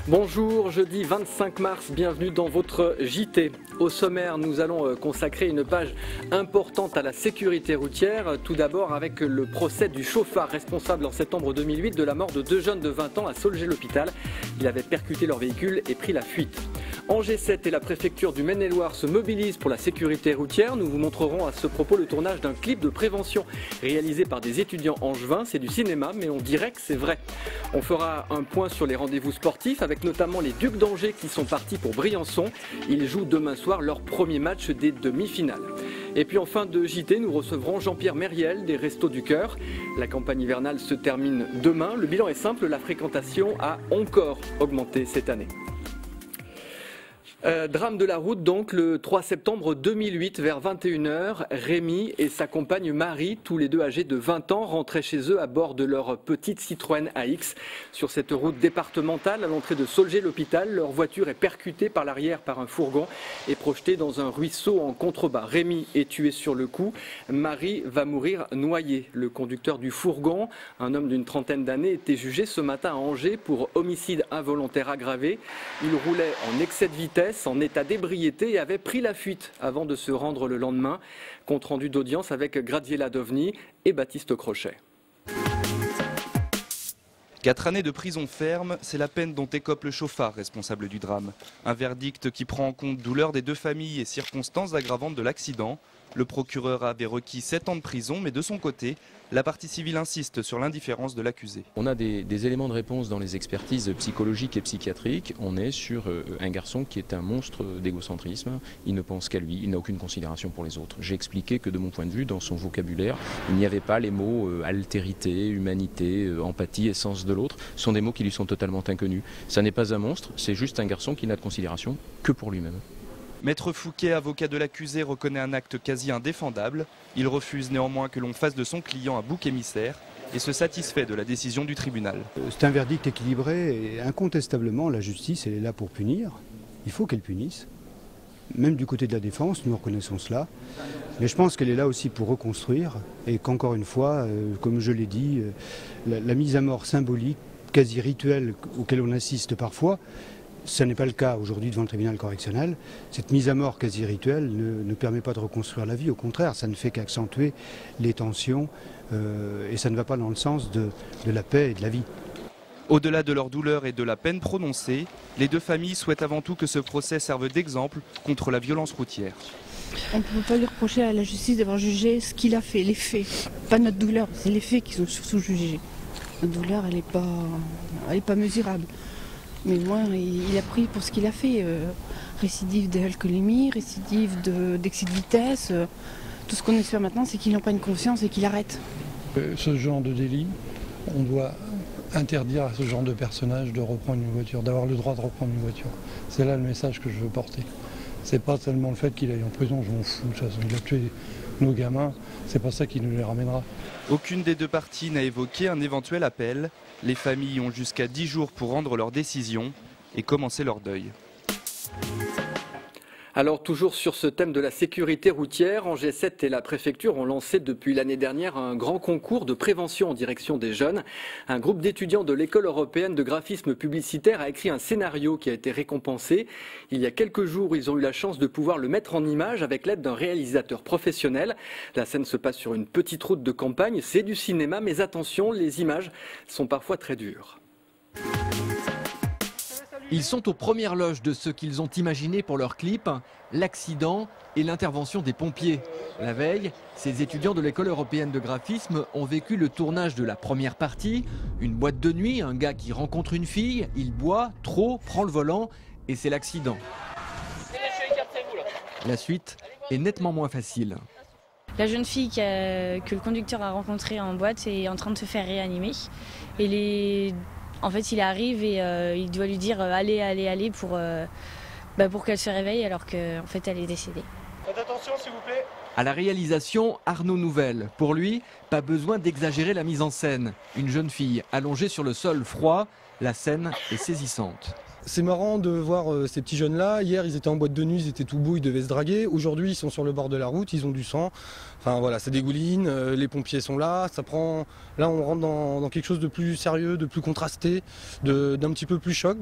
Bonjour, jeudi 25 mars, bienvenue dans votre JT. Au sommaire, nous allons consacrer une page importante à la sécurité routière. Tout d'abord avec le procès du chauffard responsable en septembre 2008 de la mort de deux jeunes de 20 ans à Solgé-l'Hôpital. Il avait percuté leur véhicule et pris la fuite. En G7 et la préfecture du Maine-et-Loire se mobilisent pour la sécurité routière. Nous vous montrerons à ce propos le tournage d'un clip de prévention réalisé par des étudiants angevins. C'est du cinéma, mais on dirait que c'est vrai. On fera un point sur les rendez-vous sportifs avec notamment les Ducs d'Angers qui sont partis pour Briançon. Ils jouent demain soir leur premier match des demi-finales. Et puis en fin de JT, nous recevrons Jean-Pierre Mériel des Restos du Cœur. La campagne hivernale se termine demain. Le bilan est simple, la fréquentation a encore augmenté cette année. Drame de la route donc le 3 septembre 2008 vers 21h, Rémi et sa compagne Marie, tous les deux âgés de 20 ans, rentraient chez eux à bord de leur petite Citroën AX. Sur cette route départementale à l'entrée de Solgé-l'Hôpital, leur voiture est percutée par l'arrière par un fourgon et projetée dans un ruisseau en contrebas. Rémi est tué sur le coup, Marie va mourir noyée. Le conducteur du fourgon, un homme d'une trentaine d'années, était jugé ce matin à Angers pour homicide involontaire aggravé. Il roulait en excès de vitesse, en état d'ébriété et avait pris la fuite avant de se rendre le lendemain. Compte rendu d'audience avec Graziella Dovny et Baptiste Crochet. 4 années de prison ferme, c'est la peine dont écope le chauffard responsable du drame. Un verdict qui prend en compte douleur des deux familles et circonstances aggravantes de l'accident. Le procureur avait requis 7 ans de prison, mais de son côté, la partie civile insiste sur l'indifférence de l'accusé. On a des éléments de réponse dans les expertises psychologiques et psychiatriques. On est sur un garçon qui est un monstre d'égocentrisme. Il ne pense qu'à lui, il n'a aucune considération pour les autres. J'ai expliqué que de mon point de vue, dans son vocabulaire, il n'y avait pas les mots altérité, humanité, empathie et sens de l'autre. Ce sont des mots qui lui sont totalement inconnus. Ça n'est pas un monstre, c'est juste un garçon qui n'a de considération que pour lui-même. Maître Fouquet, avocat de l'accusé, reconnaît un acte quasi indéfendable. Il refuse néanmoins que l'on fasse de son client un bouc émissaire et se satisfait de la décision du tribunal. C'est un verdict équilibré et incontestablement la justice elle est là pour punir. Il faut qu'elle punisse. Même du côté de la défense, nous reconnaissons cela. Mais je pense qu'elle est là aussi pour reconstruire et qu'encore une fois, comme je l'ai dit, la mise à mort symbolique, quasi rituelle auquel on assiste parfois, ce n'est pas le cas aujourd'hui devant le tribunal correctionnel. Cette mise à mort quasi rituelle ne permet pas de reconstruire la vie. Au contraire, ça ne fait qu'accentuer les tensions et ça ne va pas dans le sens de la paix et de la vie. Au-delà de leur douleur et de la peine prononcée, les deux familles souhaitent avant tout que ce procès serve d'exemple contre la violence routière. On ne peut pas lui reprocher à la justice d'avoir jugé ce qu'il a fait, les faits. Pas notre douleur, c'est les faits qui sont surtout jugés. Notre douleur, elle n'est pas mesurable. Mais moi, il a pris pour ce qu'il a fait. Récidive d'alcoolémie, récidive d'excès de vitesse. Tout ce qu'on espère maintenant, c'est qu'il n'en prenne conscience et qu'il arrête. Ce genre de délit, on doit interdire à ce genre de personnage de reprendre une voiture, d'avoir le droit de reprendre une voiture. C'est là le message que je veux porter. C'est pas tellement le fait qu'il aille en prison, je m'en fous. De toute façon, il a tué nos gamins, c'est pas ça qui nous les ramènera. Aucune des deux parties n'a évoqué un éventuel appel. Les familles ont jusqu'à 10 jours pour rendre leur décision et commencer leur deuil. Alors toujours sur ce thème de la sécurité routière, en G7 et la préfecture ont lancé depuis l'année dernière un grand concours de prévention en direction des jeunes. Un groupe d'étudiants de l'école européenne de graphisme publicitaire a écrit un scénario qui a été récompensé. Il y a quelques jours, ils ont eu la chance de pouvoir le mettre en image avec l'aide d'un réalisateur professionnel. La scène se passe sur une petite route de campagne, c'est du cinéma, mais attention, les images sont parfois très dures. Ils sont aux premières loges de ce qu'ils ont imaginé pour leur clip, l'accident et l'intervention des pompiers. La veille, ces étudiants de l'école européenne de graphisme ont vécu le tournage de la première partie. Une boîte de nuit, un gars qui rencontre une fille, il boit, trop, prend le volant et c'est l'accident. La suite est nettement moins facile. La jeune fille que le conducteur a rencontrée en boîte est en train de se faire réanimer. Et en fait, il arrive et il doit lui dire allez pour qu'elle se réveille alors qu'en fait elle est décédée. Faites attention s'il vous plaît. À la réalisation, Arnaud Nouvel. Pour lui, pas besoin d'exagérer la mise en scène. Une jeune fille allongée sur le sol froid, la scène est saisissante. C'est marrant de voir ces petits jeunes-là. Hier, ils étaient en boîte de nuit, ils étaient tout beaux, ils devaient se draguer. Aujourd'hui, ils sont sur le bord de la route, ils ont du sang. Enfin voilà, ça dégouline, les pompiers sont là. Là, on rentre dans quelque chose de plus sérieux, de plus contrasté, d'un petit peu plus choc.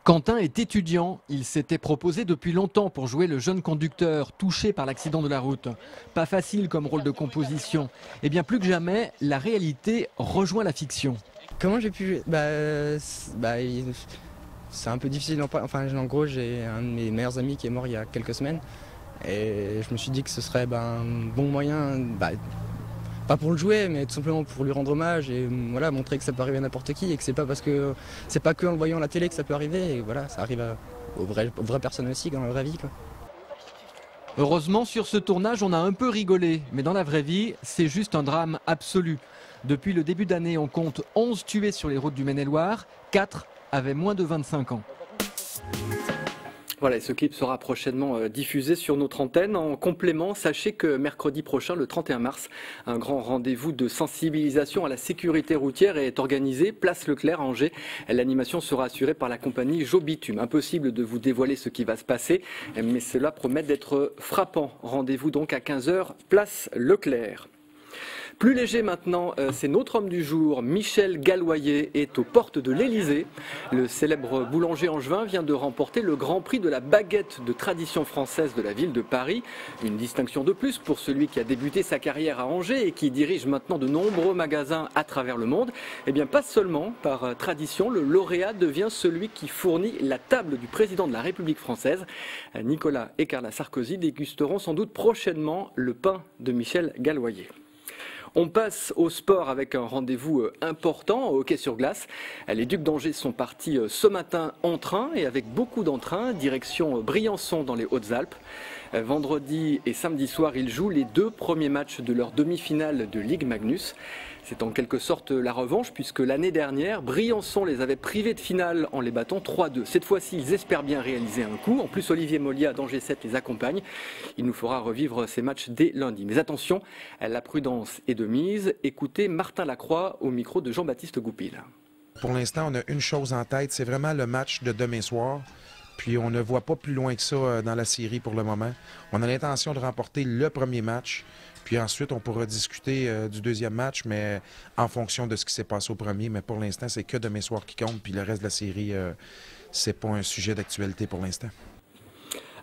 Quentin est étudiant. Il s'était proposé depuis longtemps pour jouer le jeune conducteur touché par l'accident de la route. Pas facile comme rôle de composition. Et bien plus que jamais, la réalité rejoint la fiction. Comment j'ai pu jouer c'est un peu difficile d'en parler. Enfin, en gros, j'ai un de mes meilleurs amis qui est mort il y a quelques semaines. Et je me suis dit que ce serait un bon moyen, pas pour le jouer, mais tout simplement pour lui rendre hommage et voilà, montrer que ça peut arriver à n'importe qui et que c'est pas que en le voyant à la télé que ça peut arriver. Et voilà, ça arrive aux vraies personnes aussi dans la vraie vie, quoi. Heureusement, sur ce tournage, on a un peu rigolé. Mais dans la vraie vie, c'est juste un drame absolu. Depuis le début d'année, on compte 11 tués sur les routes du Maine-et-Loire. 4 avaient moins de 25 ans. Voilà, et ce clip sera prochainement diffusé sur notre antenne. En complément, sachez que mercredi prochain, le 31 mars, un grand rendez-vous de sensibilisation à la sécurité routière est organisé, place Leclerc à Angers. L'animation sera assurée par la compagnie Jobitume. Impossible de vous dévoiler ce qui va se passer, mais cela promet d'être frappant. Rendez-vous donc à 15h, place Leclerc. Plus léger maintenant, c'est notre homme du jour, Michel Galloyer, est aux portes de l'Elysée. Le célèbre boulanger angevin vient de remporter le Grand Prix de la baguette de tradition française de la ville de Paris. Une distinction de plus pour celui qui a débuté sa carrière à Angers et qui dirige maintenant de nombreux magasins à travers le monde. Eh bien, pas seulement par tradition, le lauréat devient celui qui fournit la table du président de la République française. Nicolas et Carla Sarkozy dégusteront sans doute prochainement le pain de Michel Galloyer. On passe au sport avec un rendez-vous important au hockey sur glace. Les Ducs d'Angers sont partis ce matin en train et avec beaucoup d'entrain, direction Briançon dans les Hautes-Alpes. Vendredi et samedi soir, ils jouent les 2 premiers matchs de leur demi-finale de Ligue Magnus. C'est en quelque sorte la revanche puisque l'année dernière, Briançon les avait privés de finale en les battant 3-2. Cette fois-ci, ils espèrent bien réaliser un coup. En plus, Olivier Molia d'Angers 7 les accompagne. Il nous fera revivre ces matchs dès lundi. Mais attention, la prudence est de mise. Écoutez Martin Lacroix au micro de Jean-Baptiste Goupil. Pour l'instant, on a une chose en tête, c'est vraiment le match de demain soir. Puis on ne voit pas plus loin que ça dans la série pour le moment. On a l'intention de remporter le premier match. Puis ensuite, on pourra discuter du deuxième match, mais en fonction de ce qui s'est passé au premier. Mais pour l'instant, c'est que demain soir qui compte. Puis le reste de la série, c'est pas un sujet d'actualité pour l'instant.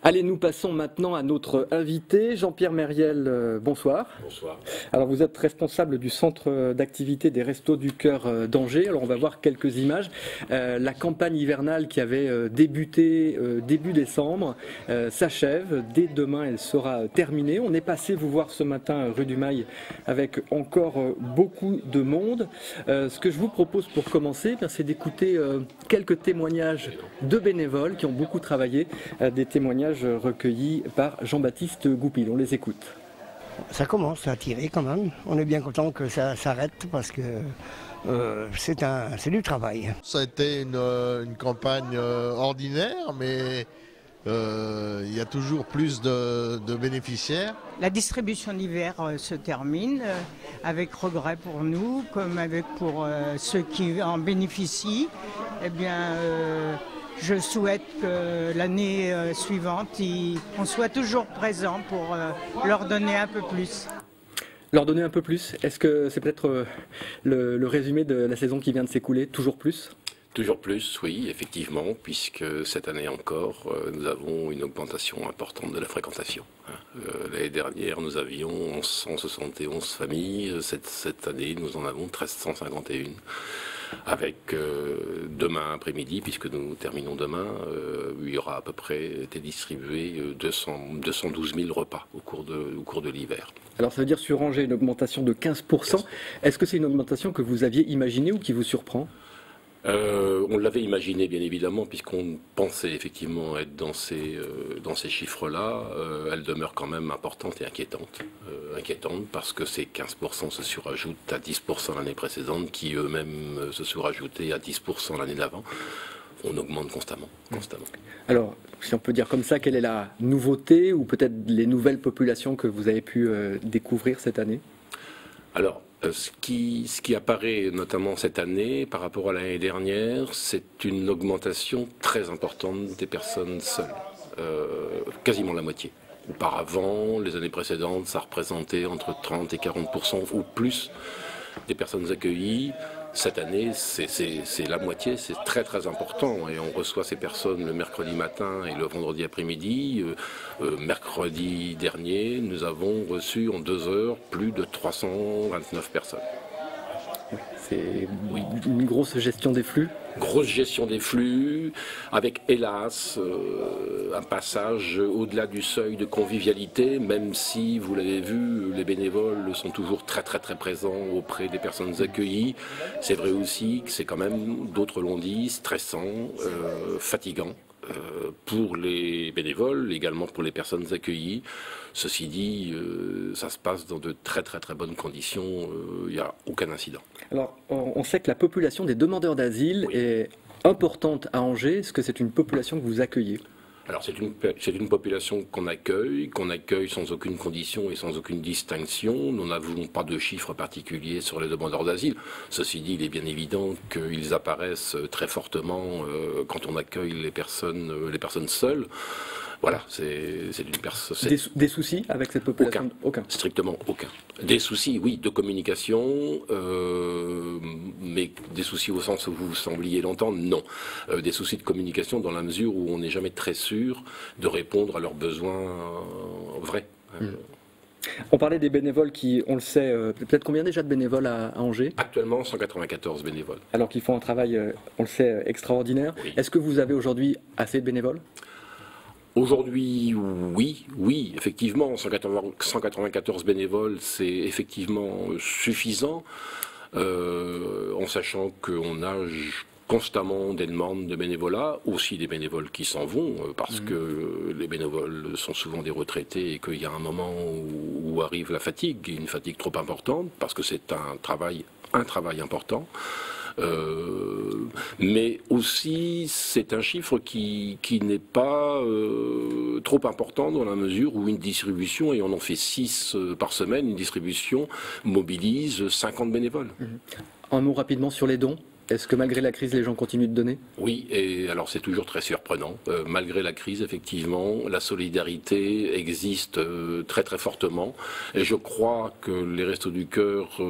Allez, nous passons maintenant à notre invité, Jean-Pierre Mériel, bonsoir. Bonsoir. Alors vous êtes responsable du centre d'activité des Restos du Cœur d'Angers. Alors on va voir quelques images. La campagne hivernale qui avait débuté début décembre s'achève. Dès demain, elle sera terminée. On est passé vous voir ce matin rue du Mail avec encore beaucoup de monde. Ce que je vous propose pour commencer, c'est d'écouter quelques témoignages de bénévoles qui ont beaucoup travaillé, des témoignages recueillis par Jean-Baptiste Goupil. On les écoute. Ça commence à tirer quand même. On est bien content que ça s'arrête parce que c'est du travail. Ça a été une campagne ordinaire, mais il y a toujours plus de bénéficiaires. La distribution d'hiver se termine avec regret pour nous, comme pour ceux qui en bénéficient. Eh bien, je souhaite que l'année suivante, on soit toujours présent pour leur donner un peu plus. Leur donner un peu plus, est-ce que c'est peut-être le résumé de la saison qui vient de s'écouler, toujours plus ? Toujours plus, oui, effectivement, puisque cette année encore, nous avons une augmentation importante de la fréquentation. L'année dernière, nous avions 1171 familles. Cette année, nous en avons 1351. Avec demain après-midi, puisque nous terminons demain, il y aura à peu près été distribué 212 000 repas au cours de l'hiver. Alors ça veut dire sur Angers une augmentation de 15%. Est-ce que c'est une augmentation que vous aviez imaginée ou qui vous surprend ? On l'avait imaginé bien évidemment puisqu'on pensait effectivement être dans ces chiffres-là. Elle demeure quand même importante et inquiétante. Inquiétante parce que ces 15% se surajoutent à 10% l'année précédente qui eux-mêmes se sont rajoutés à 10% l'année d'avant. On augmente constamment. Alors, si on peut dire comme ça, quelle est la nouveauté ou peut-être les nouvelles populations que vous avez pu découvrir cette année ? Alors, ce qui apparaît notamment cette année par rapport à l'année dernière, c'est une augmentation très importante des personnes seules, quasiment la moitié. Auparavant, les années précédentes, ça représentait entre 30 et 40% ou plus des personnes accueillies. Cette année, c'est la moitié, c'est très très important. Et on reçoit ces personnes le mercredi matin et le vendredi après-midi. Mercredi dernier, nous avons reçu en 2 heures plus de 329 personnes. C'est une grosse gestion des flux. Grosse gestion des flux, avec hélas un passage au-delà du seuil de convivialité, même si, vous l'avez vu, les bénévoles sont toujours très très très présents auprès des personnes accueillies. C'est vrai aussi que c'est quand même, d'autres l'ont dit, stressant, fatigant. Pour les bénévoles, également pour les personnes accueillies. Ceci dit, ça se passe dans de très très très bonnes conditions, il n'y a aucun incident. Alors, on sait que la population des demandeurs d'asile est importante à Angers. Est-ce que c'est une population que vous accueillez ? Alors c'est une population qu'on accueille sans aucune condition et sans aucune distinction. Nous n'avons pas de chiffres particuliers sur les demandeurs d'asile. Ceci dit, il est bien évident qu'ils apparaissent très fortement quand on accueille les personnes seules. Voilà, c'est une personne. Des soucis avec cette population ? Aucun. Strictement aucun. Des soucis, oui, de communication, mais des soucis au sens où vous sembliez l'entendre, non. Des soucis de communication dans la mesure où on n'est jamais très sûr de répondre à leurs besoins vrais. On parlait des bénévoles qui, on le sait, peut-être combien déjà de bénévoles à Angers ? Actuellement, 194 bénévoles. Alors qu'ils font un travail, on le sait, extraordinaire. Oui. Est-ce que vous avez aujourd'hui assez de bénévoles ? Aujourd'hui, oui, effectivement, 194 bénévoles, c'est effectivement suffisant, en sachant qu'on a constamment des demandes de bénévolat, aussi des bénévoles qui s'en vont, parce que les bénévoles sont souvent des retraités et qu'il y a un moment où arrive la fatigue, une fatigue trop importante, parce que c'est un travail important. Mais aussi c'est un chiffre qui n'est pas trop important dans la mesure où une distribution, et on en fait 6 par semaine, une distribution mobilise 50 bénévoles. Un mot rapidement sur les dons. Est-ce que malgré la crise, les gens continuent de donner ? Oui, et alors c'est toujours très surprenant. Malgré la crise, effectivement, la solidarité existe très très fortement. Et je crois que les Restos du Cœur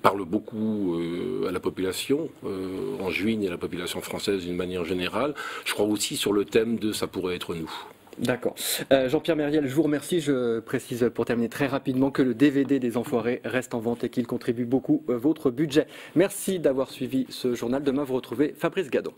parlent beaucoup à la population, en juin et à la population française d'une manière générale. Je crois aussi sur le thème de « ça pourrait être nous ». D'accord. Jean-Pierre Mériel, je vous remercie. Je précise pour terminer très rapidement que le DVD des Enfoirés reste en vente et qu'il contribue beaucoup à votre budget. Merci d'avoir suivi ce journal. Demain, vous retrouvez Fabrice Gadon.